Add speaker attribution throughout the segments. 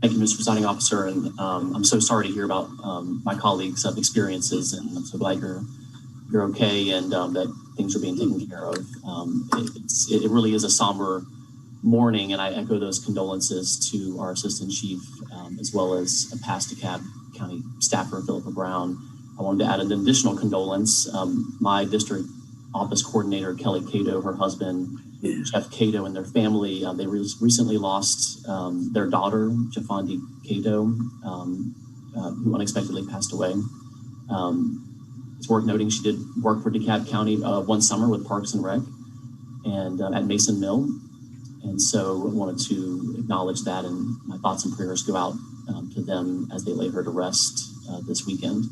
Speaker 1: Thank you, Mr. Presiding Officer. And I'm so sorry to hear about my colleagues' experiences, and I'm so glad you're okay and that things are being taken care of. It really is a somber morning, and I echo those condolences to our Assistant Chief as well as past DeKalb County staffer, Philippa Brown. I wanted to add an additional condolence. My district office coordinator, Kelly Cato, her husband, Jeff Cato, and their family, they recently lost their daughter, Jafandi Cato, who unexpectedly passed away. It's worth noting she did work for DeKalb County one summer with Parks and Rec and at Mason Mill. And so I wanted to acknowledge that, and my thoughts and prayers go out to them as they lay her to rest this weekend.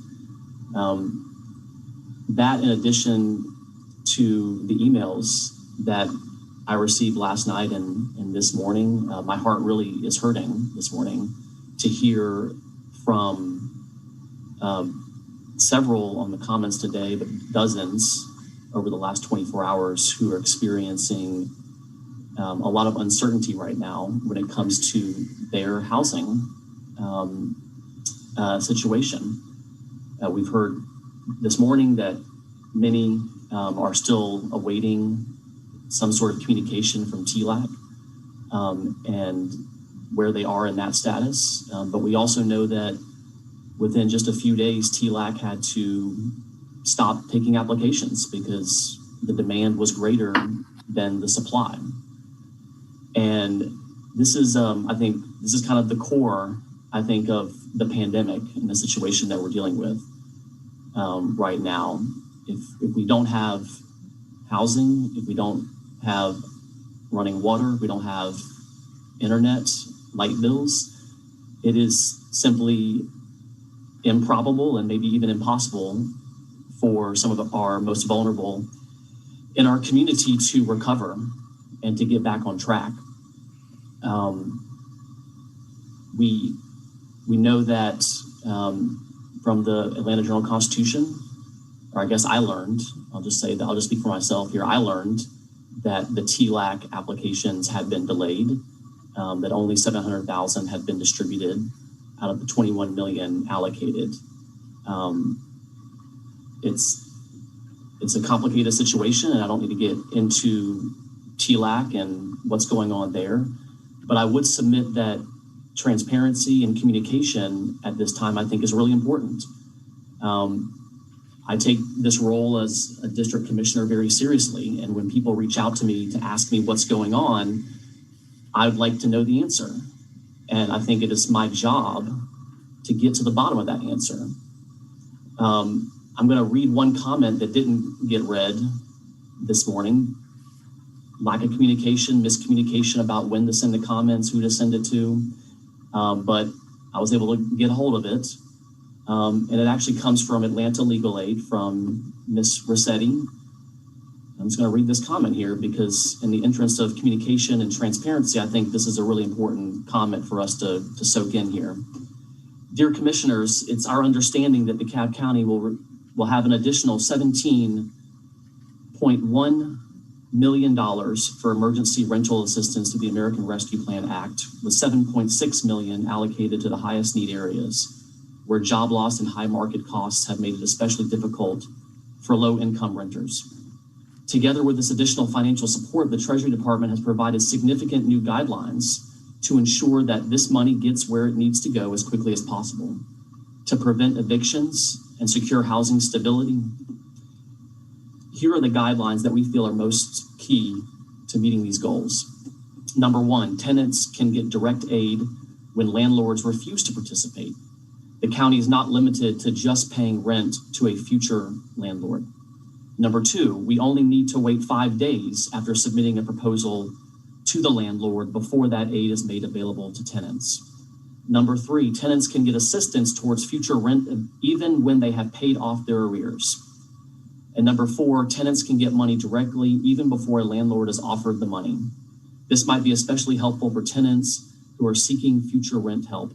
Speaker 1: That, in addition to the emails that I received last night and this morning, my heart really is hurting this morning to hear from several on the comments today, but dozens over the last 24 hours who are experiencing a lot of uncertainty right now when it comes to their housing situation. We've heard this morning that many are still awaiting some sort of communication from TLAC and where they are in that status. But we also know that within just a few days, TLAC had to stop taking applications because the demand was greater than the supply. And this is, I think, this is kind of the core, I think, of the pandemic and the situation that we're dealing with right now. If we don't have housing, if we don't have running water, if we don't have internet, light bills, it is simply improbable and maybe even impossible for some of our most vulnerable in our community to recover and to get back on track. We know that from the Atlanta Journal-Constitution, or I guess I learned, I'll just speak for myself here. I learned that the TLAC applications had been delayed, that only 700,000 had been distributed out of the 21 million allocated. It's a complicated situation, and I don't need to get into TLAC and what's going on there, but I would submit that transparency and communication at this time, I think, is really important. I take this role as a district commissioner very seriously, and when people reach out to me to ask me what's going on, I would like to know the answer. And I think it is my job to get to the bottom of that answer. I'm going to read one comment that didn't get read this morning. Lack of communication, miscommunication about when to send the comments, who to send it to. But I was able to get a hold of it. And it actually comes from Atlanta Legal Aid from Ms. Rossetti. I'm just going to read this comment here because in the interest of communication and transparency, I think this is a really important comment for us to soak in here. Dear Commissioners, it's our understanding that DeKalb County will have an additional $17.1 million for emergency rental assistance through the American Rescue Plan Act, with $7.6 million allocated to the highest need areas, where job loss and high market costs have made it especially difficult for low-income renters. Together with this additional financial support, the Treasury Department has provided significant new guidelines to ensure that this money gets where it needs to go as quickly as possible to prevent evictions and secure housing stability. Here are the guidelines that we feel are most key to meeting these goals. Number one, tenants can get direct aid when landlords refuse to participate. The county is not limited to just paying rent to a future landlord. Number two, we only need to wait 5 days after submitting a proposal to the landlord before that aid is made available to tenants. Number three, tenants can get assistance towards future rent even when they have paid off their arrears. And number four, tenants can get money directly even before a landlord is offered the money. This might be especially helpful for tenants who are seeking future rent help.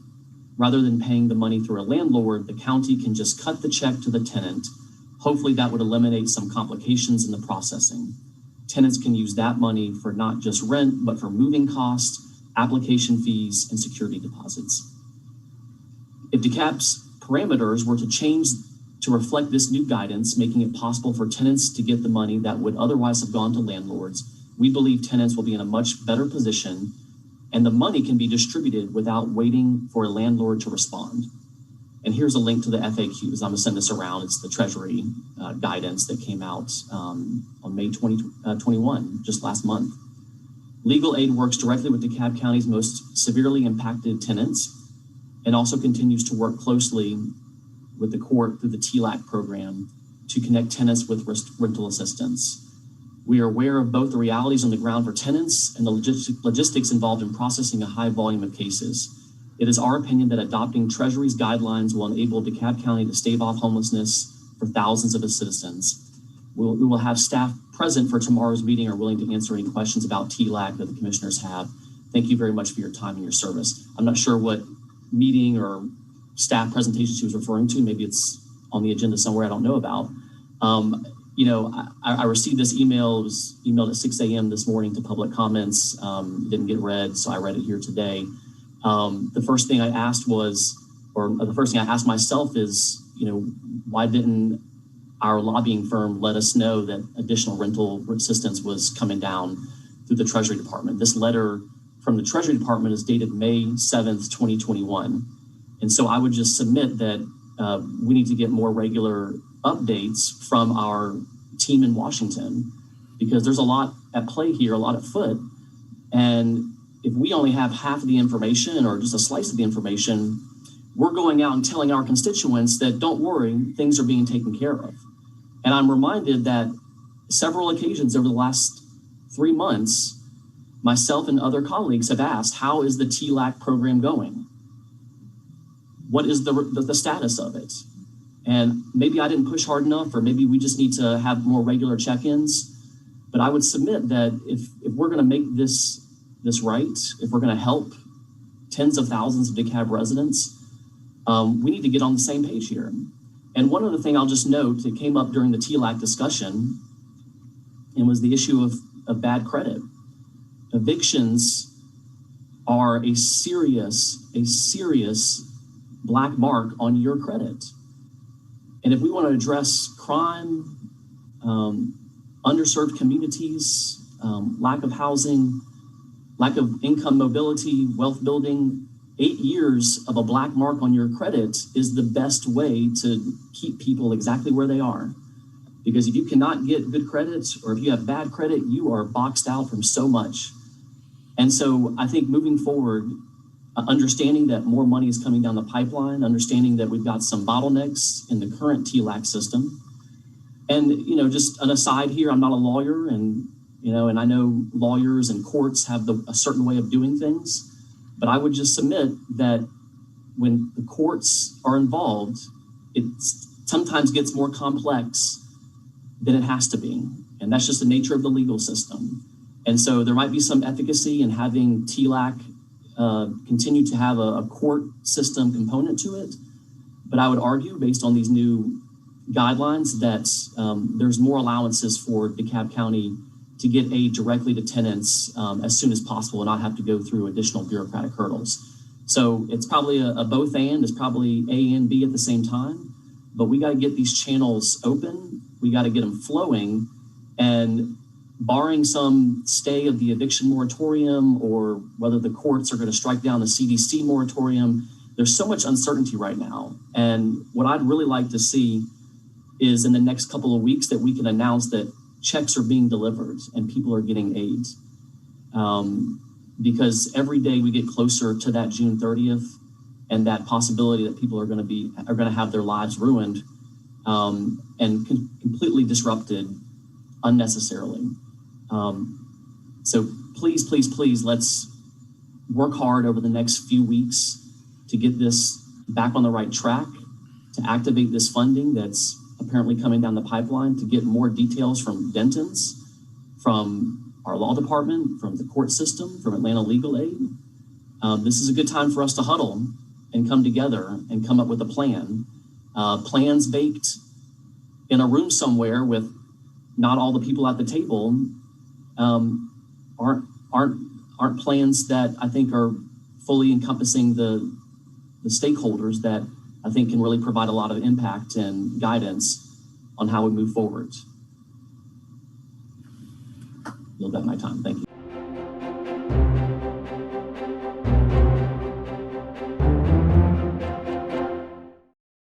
Speaker 1: Rather than paying the money through a landlord, the county can just cut the check to the tenant. Hopefully that would eliminate some complications in the processing. Tenants can use that money for not just rent, but for moving costs application fees, and security deposits. If DeKalb's parameters were to change to reflect this new guidance, making it possible for tenants to get the money that would otherwise have gone to landlords, we believe tenants will be in a much better position, and the money can be distributed without waiting for a landlord to respond. And here's a link to the FAQs. I'm gonna send this around. It's the Treasury guidance that came out on May 2021, just last month. Legal aid works directly with DeKalb County's most severely impacted tenants and also continues to work closely with the court through the TLAC program to connect tenants with rental assistance. We are aware of both the realities on the ground for tenants and the logistics involved in processing a high volume of cases. It is our opinion that adopting Treasury's guidelines will enable DeKalb County to stave off homelessness for thousands of its citizens. We will have staff present for tomorrow's meeting are willing to answer any questions about TLAC that the commissioners have. Thank you very much for your time and your service. I'm not sure what meeting or staff presentation she was referring to. Maybe it's on the agenda somewhere I don't know about. I received this email. It was emailed at 6 a.m. this morning to public comments. It didn't get read, so I read it here today. The first thing I asked myself is, why didn't our lobbying firm let us know that additional rental assistance was coming down through the Treasury Department? This letter from the Treasury Department is dated May 7th, 2021. And so I would just submit that we need to get more regular updates from our team in Washington, because there's a lot at play here, a lot at foot. And if we only have half of the information or just a slice of the information, we're going out and telling our constituents that don't worry, things are being taken care of. And I'm reminded that several occasions over the last 3 months, myself and other colleagues have asked, how is the TLAC program going? What is the status of it? And maybe I didn't push hard enough, or maybe we just need to have more regular check-ins. But I would submit that if we're gonna make this right, if we're gonna help tens of thousands of DeKalb residents, we need to get on the same page here. And one other thing I'll just note, it came up during the TLAC discussion, and was the issue of bad credit. Evictions are a serious black mark on your credit. And if we want to address crime, underserved communities, lack of housing, lack of income mobility, wealth building, 8 years of a black mark on your credit is the best way to keep people exactly where they are. Because if you cannot get good credit, or if you have bad credit, you are boxed out from so much. And so I think moving forward, understanding that more money is coming down the pipeline, understanding that we've got some bottlenecks in the current TLAC system. And, just an aside here, I'm not a lawyer, and I know lawyers and courts have a certain way of doing things, but I would just submit that when the courts are involved, it sometimes gets more complex than it has to be. And that's just the nature of the legal system. And so there might be some efficacy in having TLAC continue to have a court system component to it. But I would argue, based on these new guidelines, that there's more allowances for DeKalb County to get aid directly to tenants as soon as possible and not have to go through additional bureaucratic hurdles. So it's probably a both and, it's probably A and B at the same time, but we got to get these channels open. We got to get them flowing, and barring some stay of the eviction moratorium, or whether the courts are going to strike down the CDC moratorium, there's so much uncertainty right now. And what I'd really like to see is in the next couple of weeks that we can announce that checks are being delivered and people are getting aid. Because every day we get closer to that June 30th and that possibility that people are going to have their lives ruined and completely disrupted unnecessarily. So please, let's work hard over the next few weeks to get this back on the right track, to activate this funding that's apparently coming down the pipeline, to get more details from Denton's, from our law department, from the court system, from Atlanta Legal Aid. This is a good time for us to huddle and come together and come up with a plan. Plans baked in a room somewhere with not all the people at the table aren't aren't plans that I think are fully encompassing the stakeholders that I think can really provide a lot of impact and guidance on how we move forward. Yield back my time. Thank you.